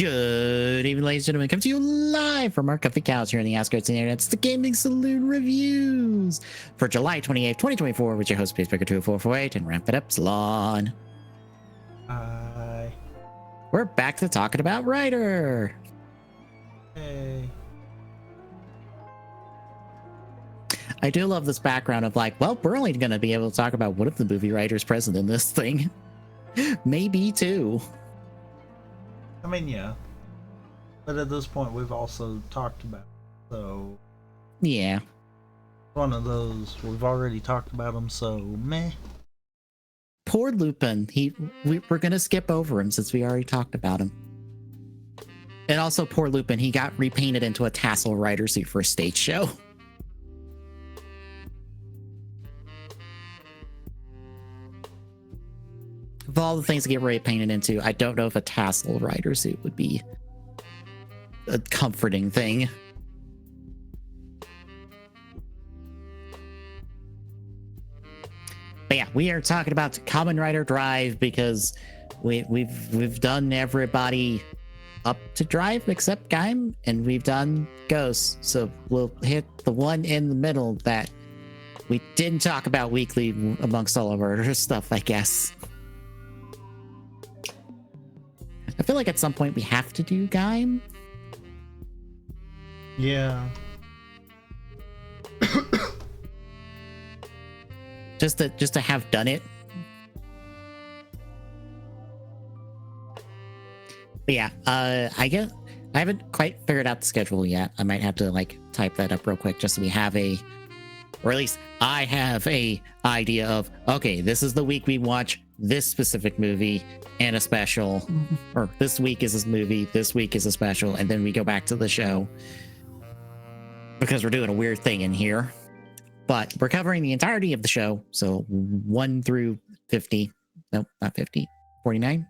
Good evening, ladies and gentlemen. Come to you live from our comfy couch here in the outskirts of the internet. It's the Gaming Saloon Reviews for July 28th, 2024, with your host, Pacemaker 2448, and Ramp It Up Salon. Hi. We're back to talking about Rider. Hey. I do love this background of like, well, we're only going to be able to talk about one of the movie writers present in this thing. Maybe two. I mean, yeah. But at this point, we've also talked about it, so... Yeah. One of those, we've already talked about him, so meh. Poor Lupin. We're going to skip over him since we already talked about him. And also, poor Lupin, he got repainted into a tassel rider suit for a stage show. Of all the things to get repainted into, I don't know if a tassel rider suit would be a comforting thing. But yeah, we are talking about Kamen Rider Drive because we've done everybody up to Drive except Gaim, and we've done Ghost. So we'll hit the one in the middle that we didn't talk about weekly amongst all of our stuff, I guess. I feel like at some point we have to do Gaim. Yeah. just to have done it. But yeah, I guess I haven't quite figured out the schedule yet. I might have to like type that up real quick just so we have or at least I have a idea of, okay, this is the week we watch this specific movie and a special, or this week is this movie, this week is a special, and then we go back to the show because we're doing a weird thing in here. But we're covering the entirety of the show, so 1 through 50. Nope, not 50. 49.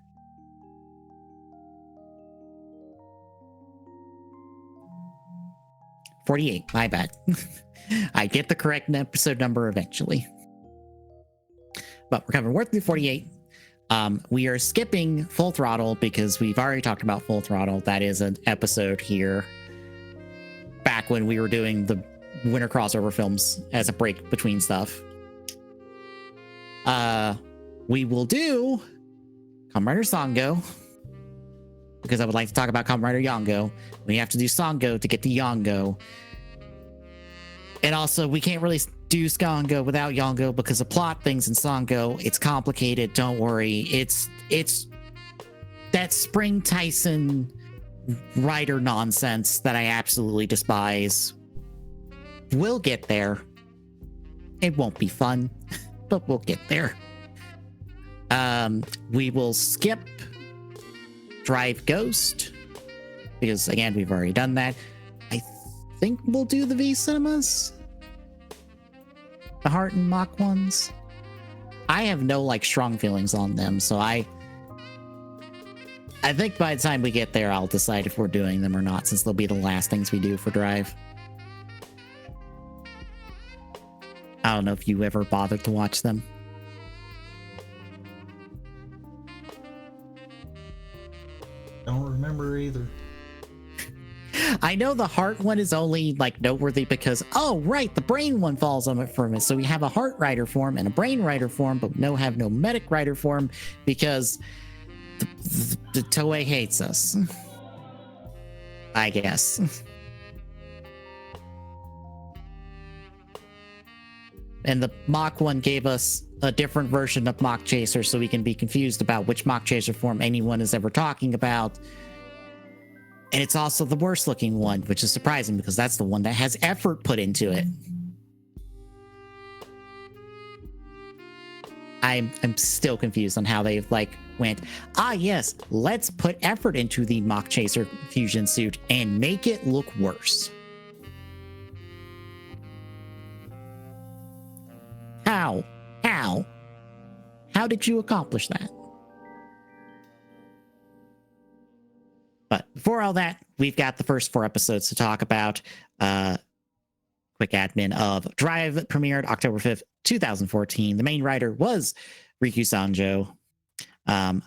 $48, my bad. I get the correct episode number eventually. But we're covering 1 through 48. We are skipping Full Throttle because we've already talked about Full Throttle. That is an episode here back when we were doing the winter crossover films as a break between stuff. We will do Kamen Rider Sango because I would like to talk about Kamen Rider Yongo. We have to do Sango to get to Yongo. And also, we can't really do Sango without Yongo because of plot things in Sango. It's complicated. Don't worry. It's that Spring Tyson writer nonsense that I absolutely despise. We'll get there. It won't be fun, but we'll get there. We will skip Drive Ghost because, again, we've already done that. I think we'll do the V Cinemas. The Heart and Mock ones. I have no like strong feelings on them, so I think by the time we get there, I'll decide if we're doing them or not, since they'll be the last things we do for Drive. I don't know if you ever bothered to watch them. Don't remember either. I know the heart one is only like noteworthy because, oh, right, the brain one falls on it from it. So we have a heart rider form and a brain rider form, but have no medic rider form because the Toei hates us. I guess. And the Mach one gave us a different version of Mach Chaser so we can be confused about which Mach Chaser form anyone is ever talking about. And it's also the worst looking one, which is surprising because that's the one that has effort put into it. I'm still confused on how they like went, yes, let's put effort into the Mach Chaser fusion suit and make it look worse. How? How did you accomplish that? But before all that, we've got the first 4 episodes to talk about. Quick admin of Drive premiered October 5th, 2014. The main writer was Riku Sanjo.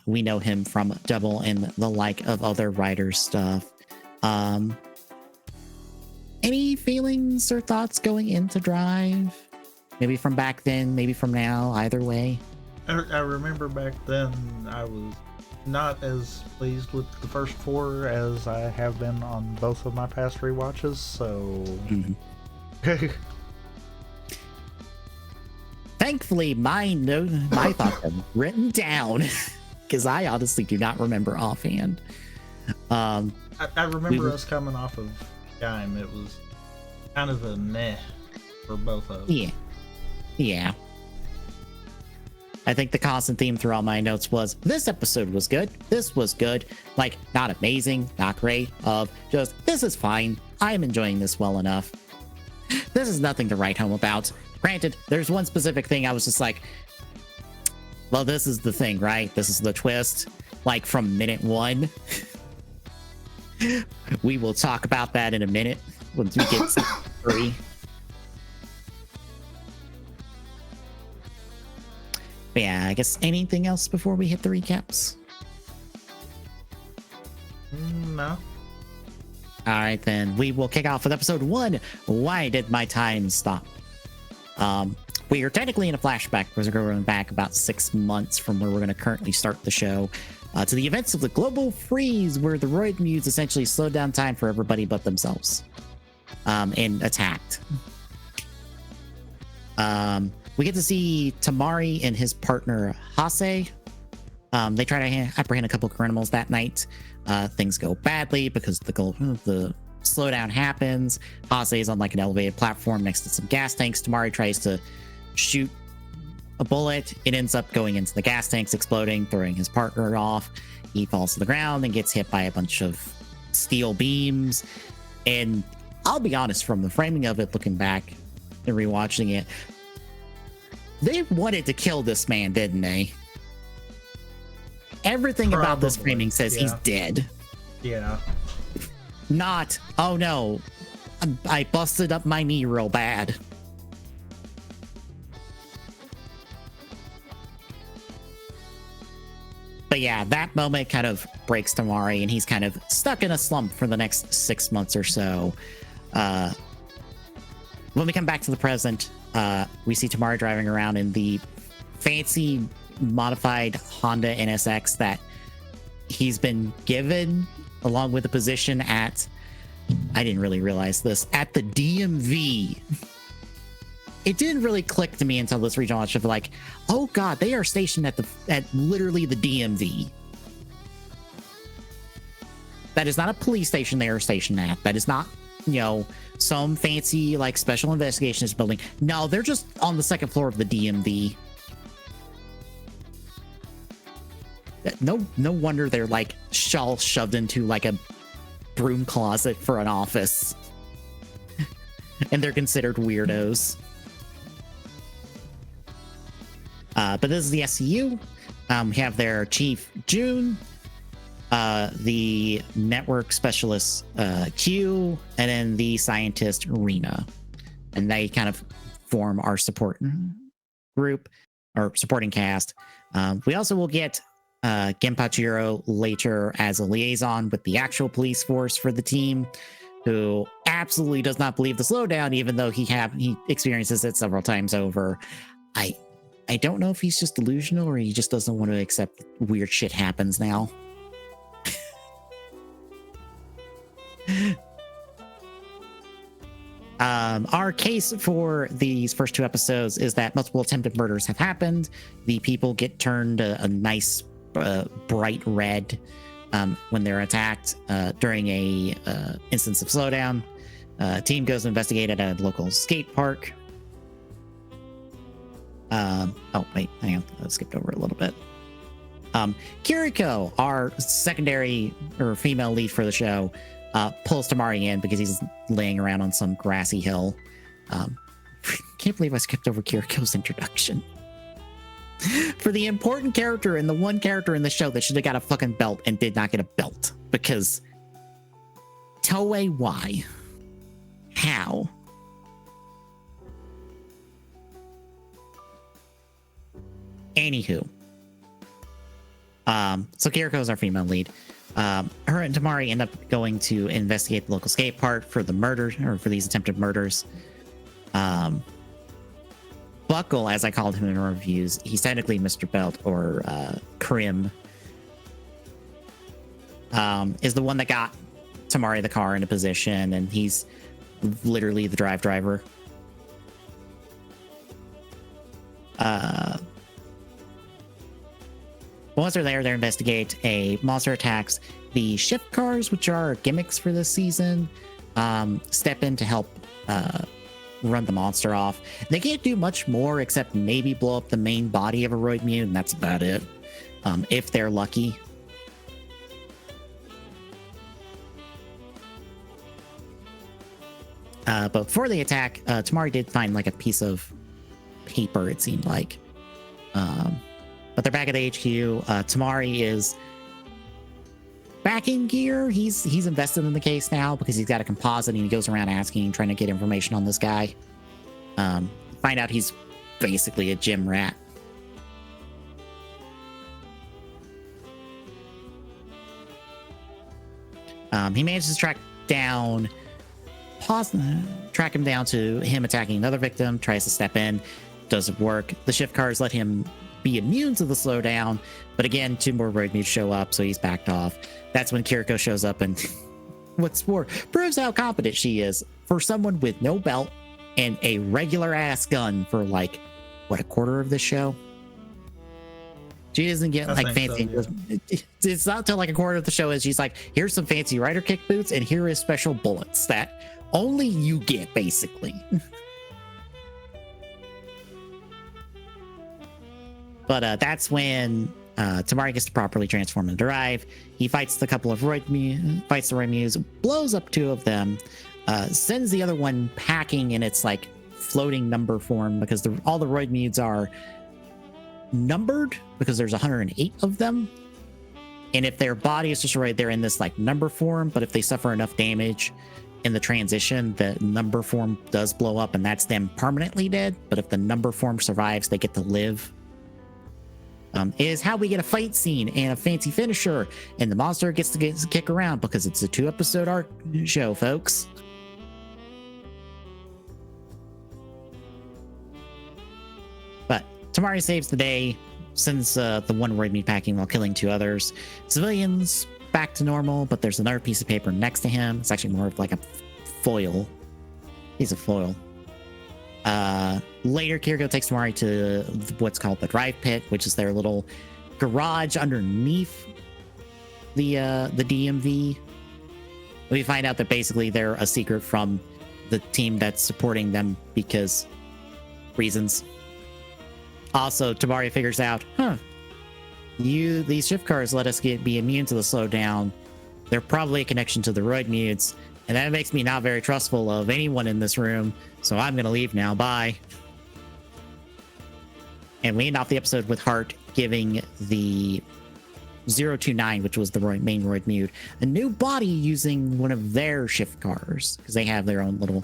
We know him from Double and the like of other writers stuff. Any feelings or thoughts going into Drive? Maybe from back then, maybe from now, either way. I remember back then I was not as pleased with the first 4 as I have been on both of my past rewatches, so... Thankfully, my thoughts are written down, because I honestly do not remember offhand. I remember us coming off of Time. It was kind of a meh for both of them. Yeah. I think the constant theme through all my notes was, this episode was good. This was good. Like, not amazing, not great. Just, this is fine. I'm enjoying this well enough. This is nothing to write home about. Granted, there's one specific thing I was just like, well, this is the thing, right? This is the twist. Like, from minute 1. We will talk about that in a minute once we get to 3. But yeah, I guess anything else before we hit the recaps? No. All right, then we will kick off with episode 1. Why did my time stop? We are technically in a flashback because we're going back about 6 months from where we're going to currently start the show to the events of the global freeze, where the Roid Muse essentially slowed down time for everybody but themselves and attacked. We get to see Tamari and his partner Hase. They try to apprehend a couple of criminals that night. Things go badly because the slowdown happens. Hase is on like an elevated platform next to some gas tanks. Tamari tries to shoot a bullet. It ends up going into the gas tanks, exploding, throwing his partner off. He falls to the ground and gets hit by a bunch of steel beams. And I'll be honest, from the framing of it, looking back and rewatching it, they wanted to kill this man, didn't they? Everything about this framing says he's dead. Yeah. Not, oh no, I busted up my knee real bad. But yeah, that moment kind of breaks Tamari, and he's kind of stuck in a slump for the next 6 months or so. When we come back to the present, we see Tamari driving around in the fancy modified Honda NSX that he's been given, along with a position at, I didn't really realize this, at the DMV. It didn't really click to me until this regional watch of like, oh god, they are stationed at literally the DMV. That is not a police station they are stationed at. That is not, some fancy like special investigations building. No, they're just on the second floor of the DMV. No wonder they're like shoved into like a broom closet for an office. And they're considered weirdos. But this is the SCU. We have their chief, June, the network specialist, Q, and then the scientist, Rena. And they kind of form our support group, or supporting cast. We also will get Genpachiro later as a liaison with the actual police force for the team, who absolutely does not believe the slowdown, even though he experiences it several times over. I don't know if he's just delusional or he just doesn't want to accept weird shit happens now. Our case for these first 2 episodes is that multiple attempted murders have happened. The people get turned a nice bright red when they're attacked during a instance of slowdown. Team goes to investigate at a local skate park. Oh wait, hang on, I skipped over a little bit. Kiriko, our secondary or female lead for the show, pulls Tamari in because he's laying around on some grassy hill. Can't believe I skipped over Kiriko's introduction. For the important character and the one character in the show that should have got a fucking belt and did not get a belt. Because Toei, why? How? Anywho. So Kiriko is our female lead. Her and Tamari end up going to investigate the local skate park for the murder, or for these attempted murders. Buckle, as I called him in reviews, he's technically Mr. Belt, or Krim, is the one that got Tamari the car into position, and he's literally the driver. Once they're there, they investigate a monster attacks the shift cars, which are gimmicks for this season. Step in to help run the monster off. They can't do much more except maybe blow up the main body of a Roid Mute, and that's about it. If they're lucky. But before they attack, Tamari did find like a piece of paper, it seemed like. But they're back at the HQ. Tamari is back in gear. He's invested in the case now because he's got a composite, and he goes around asking, trying to get information on this guy. Find out he's basically a gym rat. He manages to track him down to him attacking another victim, tries to step in, doesn't work. The shift cars let him be immune to the slowdown, but again, 2 more Roid Mutes show up, so he's backed off. That's when Kiriko shows up, and what's more, proves how competent she is for someone with no belt and a regular ass gun for like, what, a quarter of the show? She doesn't get like fancy. So, yeah. It's not till like a quarter of the show is she's like, here's some fancy rider kick boots, and here is special bullets that only you get, basically. But that's when Tamari gets to properly transform and drive. He fights the couple of Roid Mutes, blows up 2 of them, sends the other one packing in its like floating number form, because all the Roid Mutes are numbered because there's 108 of them. And if their body is destroyed, they're in this like number form. But if they suffer enough damage in the transition, the number form does blow up, and that's them permanently dead. But if the number form survives, they get to live. Is how we get a fight scene and a fancy finisher, and the monster gets to kick around because it's a 2-episode arc show, folks. But Tamari saves the day, sends the one Roid Mute packing while killing 2 others. Civilians back to normal, but there's another piece of paper next to him. It's actually more of like a foil. Piece of foil. Later, Kiriko takes Tamari to what's called the Drive Pit, which is their little garage underneath the DMV. We find out that basically they're a secret from the team that's supporting them because reasons. Also, Tamari figures out, these shift cars let us be immune to the slowdown. They're probably a connection to the Roid Mutes, and that makes me not very trustful of anyone in this room. So I'm gonna leave now. Bye. And we end off the episode with Hart giving the 029, which was the main Roid Mute, a new body using one of their shift cars, because they have their own little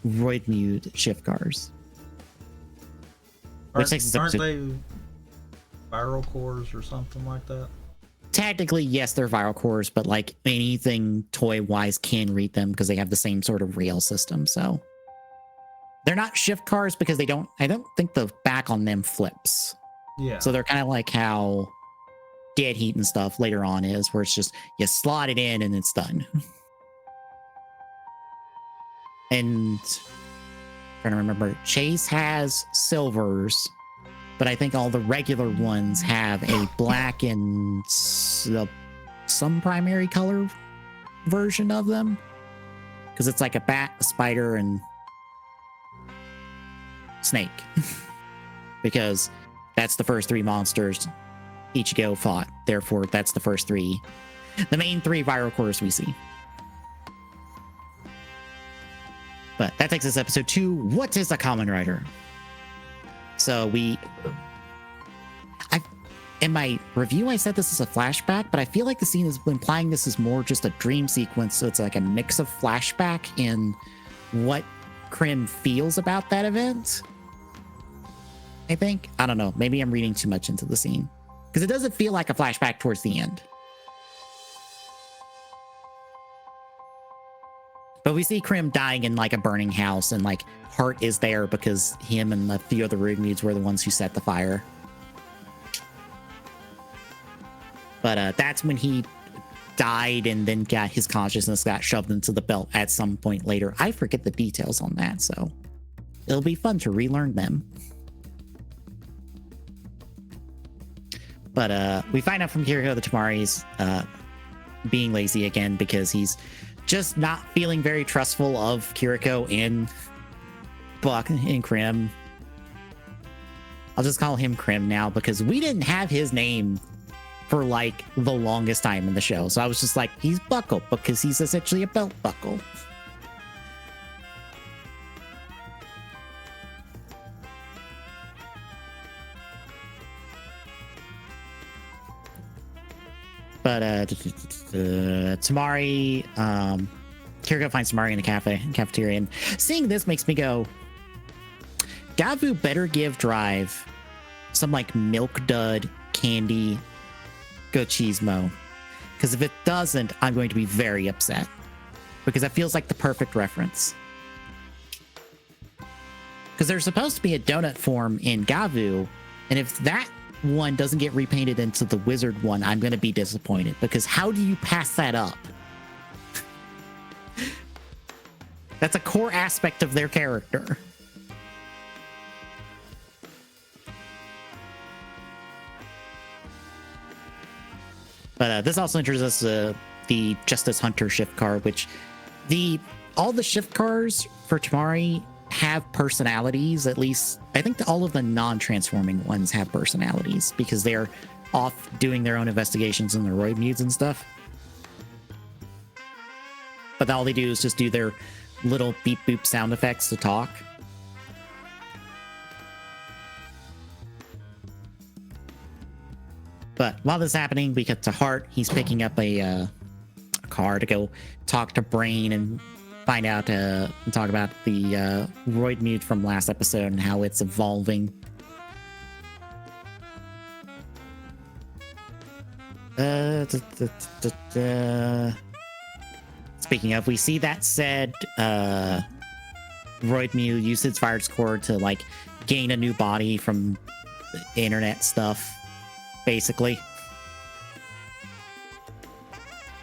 Roid Mute shift cars. Aren't they viral cores or something like that? Technically, yes, they're viral cores, but like anything toy-wise can read them because they have the same sort of rail system. So they're not shift cars because I don't think the back on them flips. Yeah. So they're kind of like how Dead Heat and stuff later on is, where it's just you slot it in and it's done. And I'm trying to remember, Chase has silvers, but I think all the regular ones have a black and some primary color version of them, because it's like a bat, a spider, and snake. Because that's the first 3 monsters Ichigo fought. Therefore, that's the first 3, the main 3 viral cores we see. But that takes us episode 2. What is a Kamen Rider? So in my review, I said this is a flashback, but I feel like the scene is implying this is more just a dream sequence. So it's like a mix of flashback and what Krim feels about that event. I think. I don't know. Maybe I'm reading too much into the scene. Because it doesn't feel like a flashback towards the end. But we see Krim dying in like a burning house, and like Hart is there because him and a few other road mutes were the ones who set the fire. But that's when he died, and then got his consciousness got shoved into the belt at some point later. I forget the details on that, so it'll be fun to relearn them. But we find out from Kiriko that Tamari's being lazy again because he's just not feeling very trustful of Kiriko and Buck and Krim. I'll just call him Krim now because we didn't have his name for like the longest time in the show. So I was just like, he's Buckle because he's essentially a belt buckle. But Tamari, Kiriko finds Tamari in the cafeteria, and seeing this makes me go, Gavu better give Drive some like milk dud candy Gochismo, because if it doesn't, I'm going to be very upset, because that feels like the perfect reference. Because there's supposed to be a donut form in Gavu, and if that one doesn't get repainted into the wizard one, I'm going to be disappointed, because how do you pass that up? That's a core aspect of their character. But this also introduces us to the Justice Hunter shift car, which all the shift cars for Tamari have personalities. At least I think all of the non-transforming ones have personalities because they're off doing their own investigations in the roid mutes and stuff. But all they do is just do their little beep boop sound effects to talk. But while this is happening, we get to Hart. He's picking up a car to go talk to Brain and find out and talk about the roid mute from last episode and how it's evolving. Speaking of, we see that said roid mute use its virus core to like gain a new body from the internet stuff. Basically,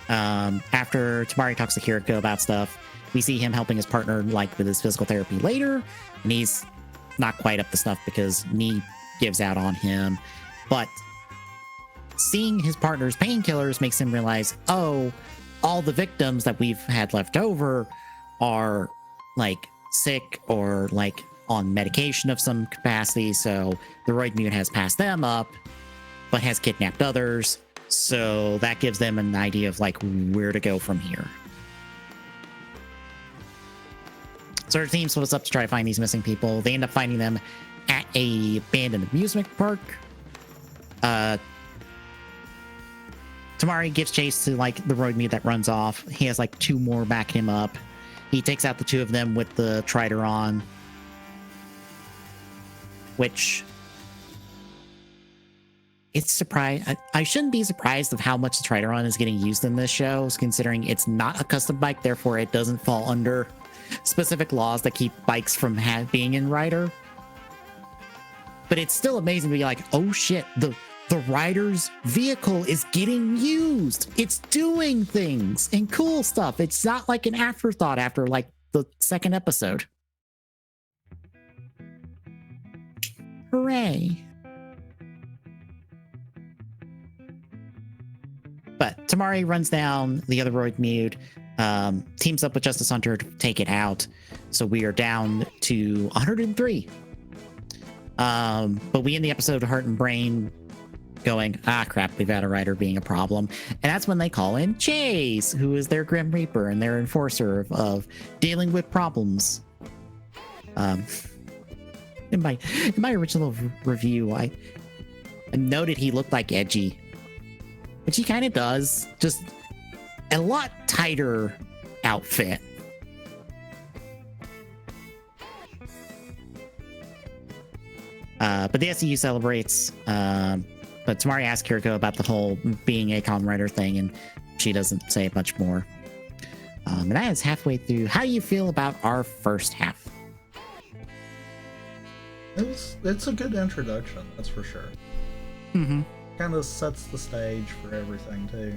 after Tamari talks to Kiriko about stuff, we see him helping his partner like with his physical therapy later, and he's not quite up to snuff because Knee gives out on him. But seeing his partner's painkillers makes him realize, oh, all the victims that we've had left over are like sick or like on medication of some capacity, so the roid mute has passed them up but has kidnapped others, so that gives them an idea of like where to go from here. So our team splits up to try to find these missing people. They end up finding them at a abandoned amusement park. Tamari gives chase to like the roid mute that runs off. He has like two more backing him up. He takes out the two of them with the Trideron, which it's surprised. I shouldn't be surprised of how much the Trideron is getting used in this show, considering it's not a custom bike, therefore it doesn't fall under specific laws that keep bikes from being in Rider. But it's still amazing to be like, oh shit, the rider's vehicle is getting used. It's doing things and cool stuff. It's not like an afterthought after like the second episode. Hooray. But Tamari runs down the other roid mute, teams up with Justice Hunter to take it out. So we are down to 103. But we end the episode of Heart and Brain going, ah, crap, we've had a rider being a problem. And that's when they call in Chase, who is their Grim Reaper and their enforcer of dealing with problems. In my original review, I noted he looked like Edgy, which he kind of does, just a lot tighter outfit. But the SCU celebrates. But Tamari asks Kiriko about the whole being a Kamen Rider thing, and she doesn't say much more. And that is halfway through. How do you feel about our first half? It's a good introduction, that's for sure. Mm-hmm. Kind of sets the stage for everything too.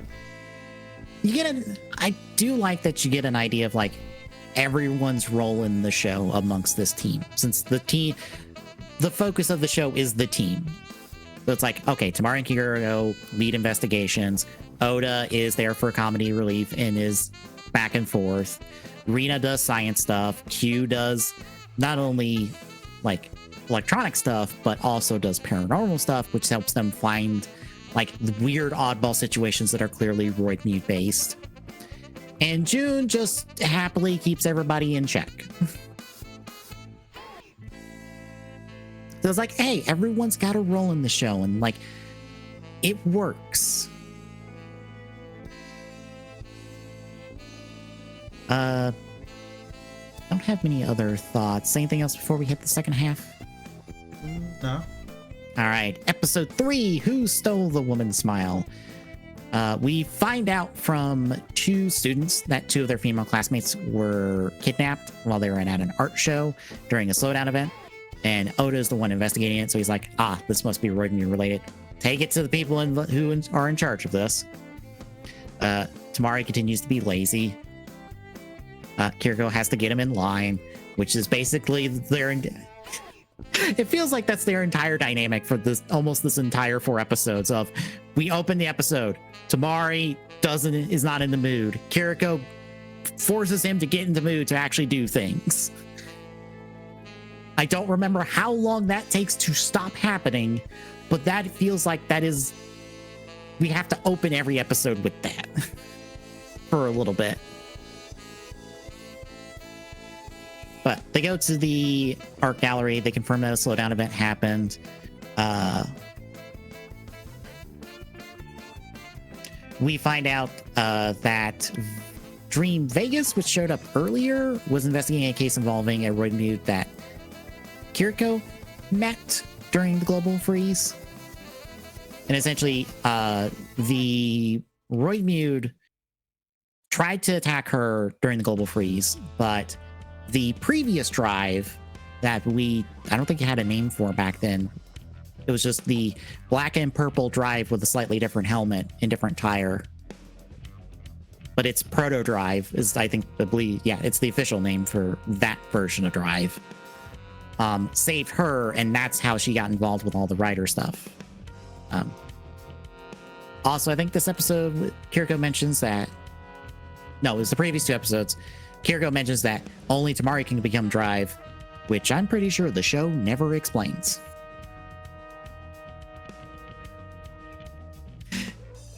I do like that you get an idea of like everyone's role in the show amongst this team, since the focus of the show is the team. So it's like, okay, Tamari and Kiriko lead investigations. Oda is there for comedy relief and is back and forth. Rina does science stuff. Q does not only like electronic stuff, but also does paranormal stuff, which helps them find like weird oddball situations that are clearly Roid Mute based. And June just happily keeps everybody in check. So it's like, hey, everyone's got a role in the show, and like it works. Don't have many other thoughts. Anything else before we hit the second half? No. All right, episode 3, Who Stole the Woman's Smile? We find out from 2 students that 2 of their female classmates were kidnapped while they were at an art show during a slowdown event. And Oda is the one investigating it, so he's like, this must be Roid Mute related. Take it to the people who are in charge of this. Tamari continues to be lazy. Kiriko has to get him in line, which is basically it feels like that's their entire dynamic for this entire 4 episodes of, we open the episode, Tamari is not in the mood. Kiriko forces him to get in the mood to actually do things. I don't remember how long that takes to stop happening, but that feels like we have to open every episode with that for a little bit. But they go to the art gallery. They confirm that a slowdown event happened. We find out that Dream Vegas, which showed up earlier, was investigating a case involving a Roid Mute that Kiriko met during the global freeze. And essentially, the Roid Mute tried to attack her during the global freeze, but the previous drive that I don't think it had a name for back then. It was just the black and purple drive with a slightly different helmet and different tire. But it's Proto Drive is, I believe, it's the official name for that version of Drive. Saved her, and that's how she got involved with all the Rider stuff. Also, I think this episode, Kiriko mentions that... No, it was the previous 2 episodes. Kiriko mentions that only Tamari can become Drive, which I'm pretty sure the show never explains.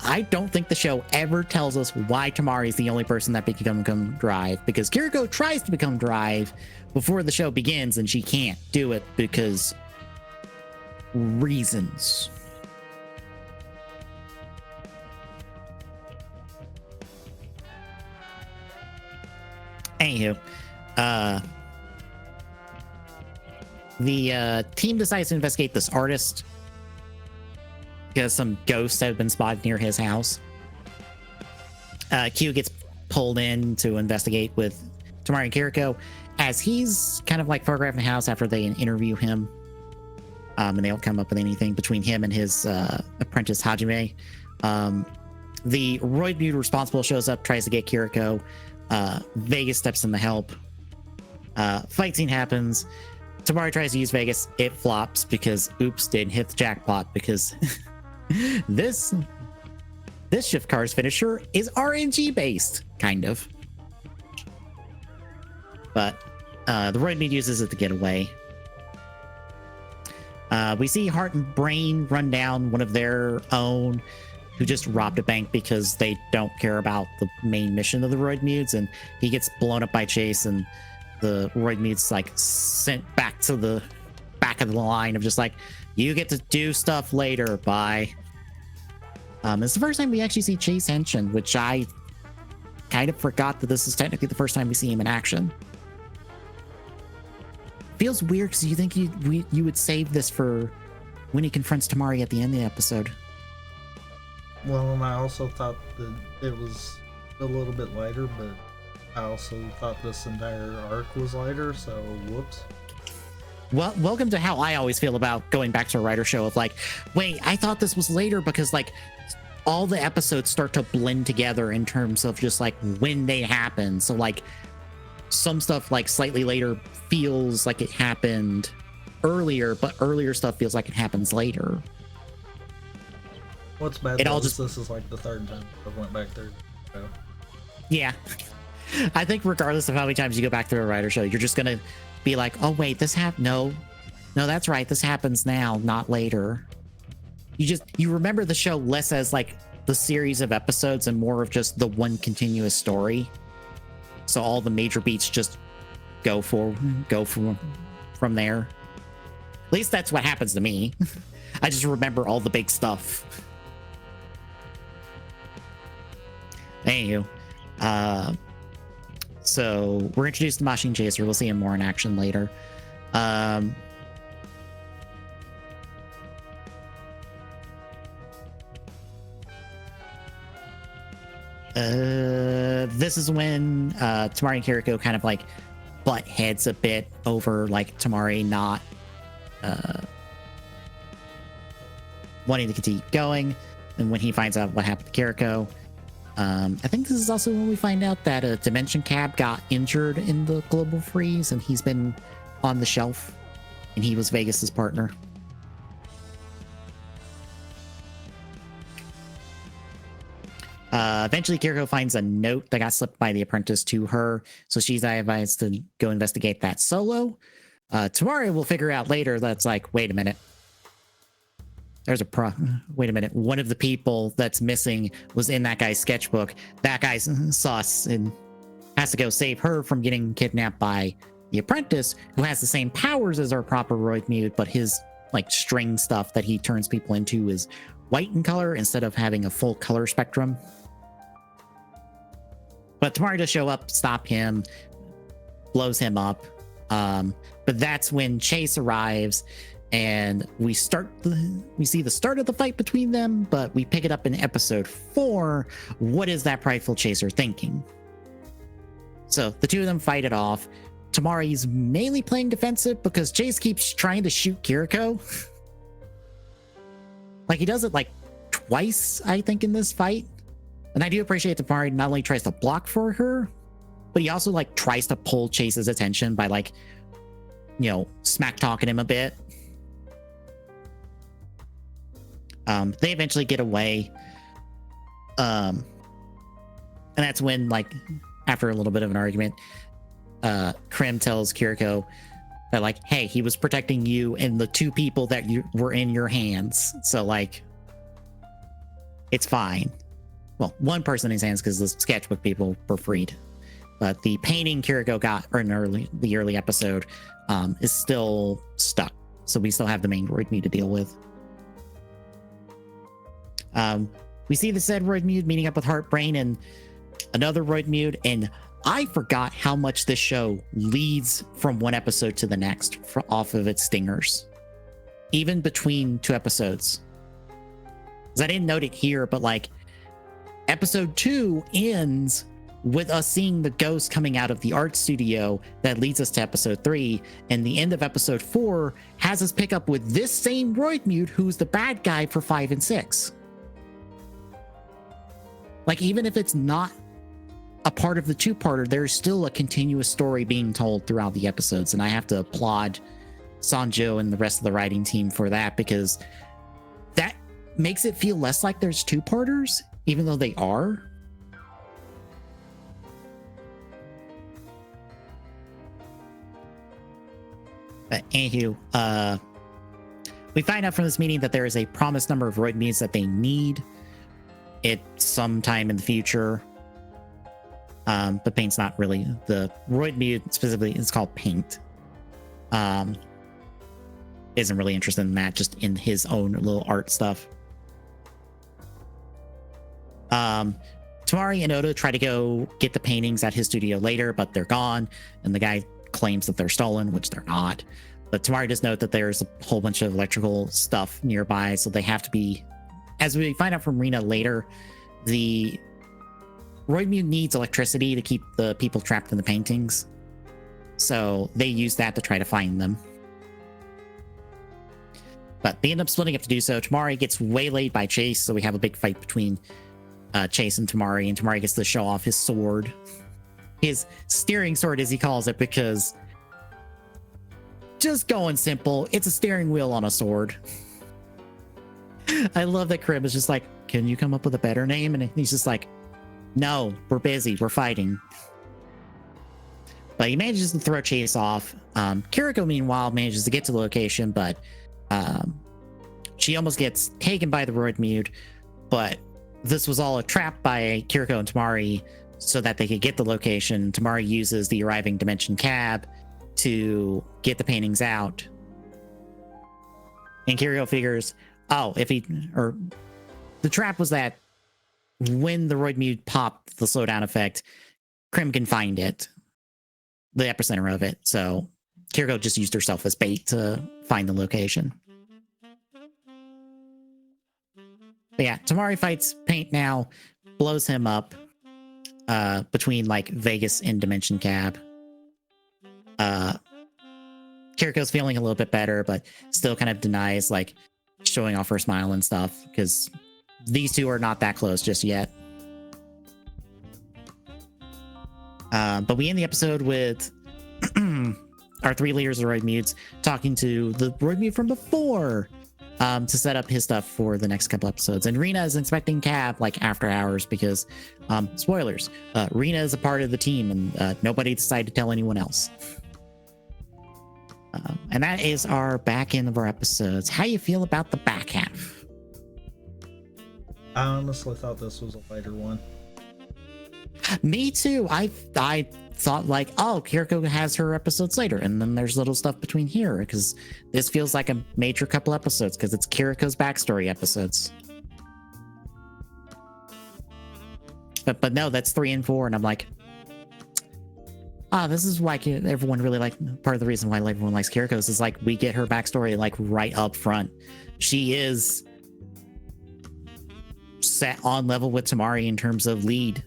I don't think the show ever tells us why Tamari is the only person that can become Drive, because Kiriko tries to become Drive before the show begins, and she can't do it because reasons. Anywho, the team decides to investigate this artist because some ghosts have been spotted near his house. Q gets pulled in to investigate with Tamari and Kiriko as he's kind of like photographing the house after they interview him. And they don't come up with anything between him and his apprentice Hajime. The Roid Mute responsible shows up, tries to get Kiriko. Vegas steps in to help. Fight scene happens. Tamari tries to use Vegas. It flops because oops, didn't hit the jackpot, because this shift car's finisher is RNG based, kind of. But the Roid Mute uses it to get away. We see Heart and Brain run down one of their own who just robbed a bank because they don't care about the main mission of the Roid Mutes, and he gets blown up by Chase, and the Roid Mute's like sent back to the back of the line of just like, you get to do stuff later, bye. It's the first time we actually see Chase Henshin, which I kind of forgot that this is technically the first time we see him in action. Feels weird because you think you would save this for when he confronts Tamari at the end of the episode. Well, and I also thought that it was a little bit lighter, but I also thought this entire arc was lighter, so whoops. Well, welcome to how I always feel about going back to a writer show of like, wait, I thought this was later because like all the episodes start to blend together in terms of just like when they happen. So like some stuff like slightly later feels like it happened earlier, but earlier stuff feels like it happens later. What's bad It all is just- this is like the third time I went back there. So. Yeah. I think regardless of how many times you go back to a writer show, you're just gonna be like, oh wait, this happened. No, that's right. This happens now, not later. You remember the show less as like the series of episodes and more of just the one continuous story. So all the major beats just go from there. At least that's what happens to me. I just remember all the big stuff. Anywho, so we're introduced to Machine Chaser. We'll see him more in action later. This is when Tamari and Kiriko kind of like butt heads a bit over like Tamari not wanting to continue going, and when he finds out what happened to Kiriko. I think this is also when we find out that a Dimension Cab got injured in the global freeze and he's been on the shelf, and he was Vegas's partner. Eventually, Kiriko finds a note that got slipped by the apprentice to her, so she's advised to go investigate that solo. Tamari will figure out later that's like, wait a minute. Wait a minute. One of the people that's missing was in that guy's sketchbook. That guy's sus and has to go save her from getting kidnapped by the apprentice, who has the same powers as our proper Roid Mute, but his like string stuff that he turns people into is white in color instead of having a full color spectrum. But Tamari does show up, stop him, blows him up. But that's when Chase arrives, and we see the start of the fight between them, but we pick it up in episode 4. What is that prideful chaser thinking? So the two of them fight it off. Tamari's mainly playing defensive because Chase keeps trying to shoot Kiriko. Like he does it like twice, I think, in this fight. And I do appreciate that Tamari not only tries to block for her, but he also like tries to pull Chase's attention by like, smack talking him a bit. They eventually get away. And that's when, like, after a little bit of an argument, Krim tells Kiriko that, like, hey, he was protecting you and the two people that were in your hands. So, like, it's fine. Well, one person in his hands because the sketchbook people were freed. But the painting Kiriko got in the early episode is still stuck. So we still have the main Roid Mute to deal with. We see the said Roid Mute meeting up with Heartbrain and another Roid Mute, and I forgot how much this show leads from one episode to the next off of its stingers, even between two episodes. Because I didn't note it here, but like episode 2 ends with us seeing the ghost coming out of the art studio that leads us to episode 3, and the end of episode 4 has us pick up with this same Roid Mute who's the bad guy for 5 and 6. Like, even if it's not a part of the two-parter, there's still a continuous story being told throughout the episodes, and I have to applaud Sanjo and the rest of the writing team for that, because that makes it feel less like there's two-parters, even though they are. But anywho, we find out from this meeting that there is a promised number of Roid Mutes that they need it sometime in the future. But Paint's not really the Roid Mute specifically. It's called Paint. Isn't really interested in that, just in his own little art stuff. Tamari and Oda try to go get the paintings at his studio later, but they're gone, and the guy claims that they're stolen, which they're not. But Tamari does note that there's a whole bunch of electrical stuff nearby, so they have to be, as we find out from Rena later, the Roidmute needs electricity to keep the people trapped in the paintings. So they use that to try to find them. But they end up splitting up to do so. Tamari gets waylaid by Chase, so we have a big fight between Chase and Tamari gets to show off his sword. His steering sword, as he calls it, because just going simple, it's a steering wheel on a sword. I love that Crib is just like, can you come up with a better name? And he's just like, no, we're busy, we're fighting. But he manages to throw Chase off. Kiriko, meanwhile, manages to get to the location, but she almost gets taken by the Roidmute. But this was all a trap by Kiriko and Tamari so that they could get the location. Tamari uses the arriving Dimension Cab to get the paintings out. And Kiriko figures, the trap was that when the Roidmute popped the slowdown effect, Krim can find it, the epicenter of it. So Kiriko just used herself as bait to find the location. But yeah, Tamari fights Paint now, blows him up between like Vegas and Dimension Cab. Kiriko's feeling a little bit better, but still kind of denies like showing off her smile and stuff because these two are not that close just yet. But we end the episode with our three leaders of Roidmutes talking to the Roidmute from before to set up his stuff for the next couple episodes. And Rena is inspecting Cab like after hours because, spoilers, Rena is a part of the team and nobody decided to tell anyone else. And that is our back end of our episodes. How you feel about the back half? I honestly thought this was a later one. Me too. I thought like, oh, Kiriko has her episodes later, and then there's little stuff between here because this feels like a major couple episodes because it's Kiriko's backstory episodes. But no, that's 3 and 4, and I'm like, this is why everyone really part of the reason why everyone likes Kiriko's is like we get her backstory like right up front. She is set on level with Tamari in terms of lead,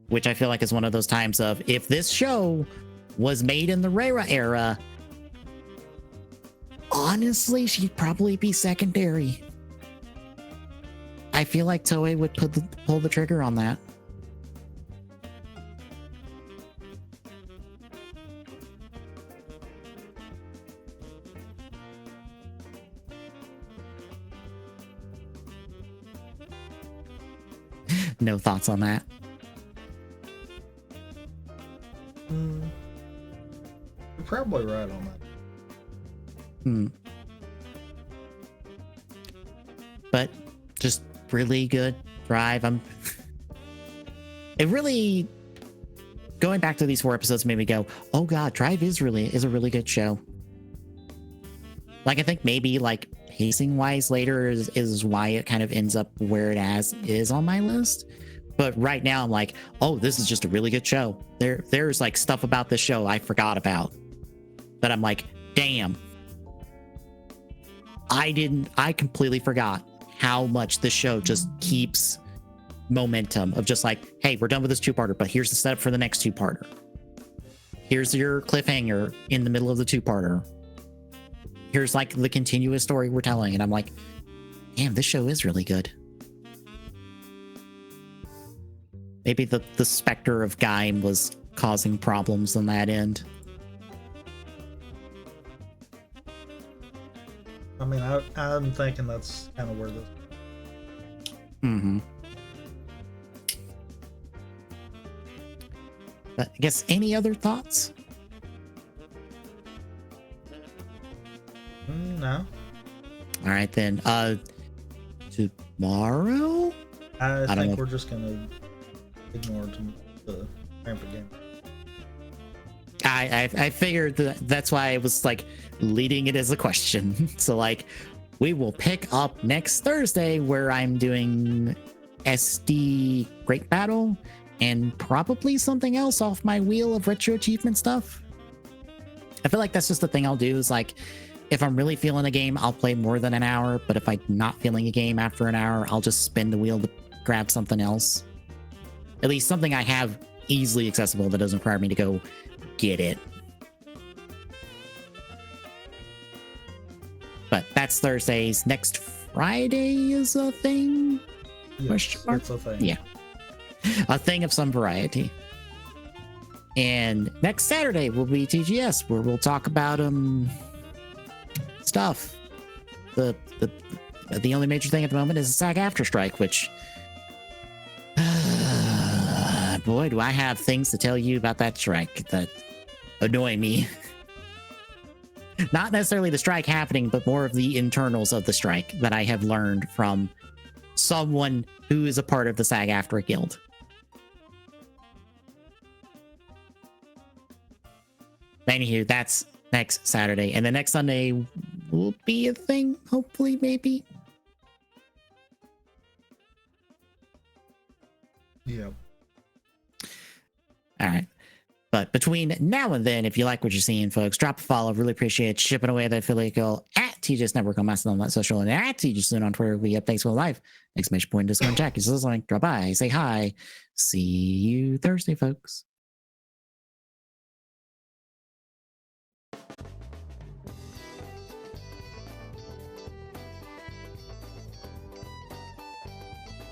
which I feel like is one of those times of if this show was made in the Reira era, honestly, she'd probably be secondary. I feel like Toei would pull the trigger on that. No thoughts on that? You're probably right on that. But just really good Drive. It really, going back to these 4 episodes made me go, oh god, Drive is a really good show. Like I think maybe like pacing wise later is why it kind of ends up where it is on my list. But right now I'm like, oh, this is just a really good show. There's like stuff about this show I forgot about that I'm like, damn, I completely forgot how much this show just keeps momentum of just like, hey, we're done with this 2-parter, but here's the setup for the next 2-parter. Here's your cliffhanger in the middle of the 2-parter. Here's like the continuous story we're telling. And I'm like, damn, this show is really good. Maybe the specter of Gaim was causing problems on that end. I mean, I'm thinking that's kind of where this... But I guess any other thoughts? No. All right, then. Tomorrow? I think we're just going to ignore the ramp again. I figured that's why I was like leading it as a question. So like we will pick up next Thursday where I'm doing SD Great Battle and probably something else off my wheel of retro achievement stuff. I feel like that's just the thing I'll do is like, if I'm really feeling a game, I'll play more than an hour. But if I'm not feeling a game after an hour, I'll just spin the wheel to grab something else. At least something I have easily accessible that doesn't require me to go get it. But that's Thursdays. Next Friday is a thing? Yes, it's a thing. Yeah. A thing of some variety. And next Saturday will be TGS, where we'll talk about stuff. The only major thing at the moment is the SAG-AFTRA strike, which boy, do I have things to tell you about that strike that annoy me. Not necessarily the strike happening, but more of the internals of the strike that I have learned from someone who is a part of the SAG-AFTRA guild. Anywho, that's next Saturday. And the next Sunday will be a thing, hopefully, maybe. Yeah. All right. But between now and then, if you like what you're seeing, folks, drop a follow. Really appreciate shipping away that affiliate code at TJS Network on Mastodon, social, and at TJS Saloon on Twitter. We updates with live. Exclamation point, Discord, Jack. Is listening. Drop by, say hi. See you Thursday, folks.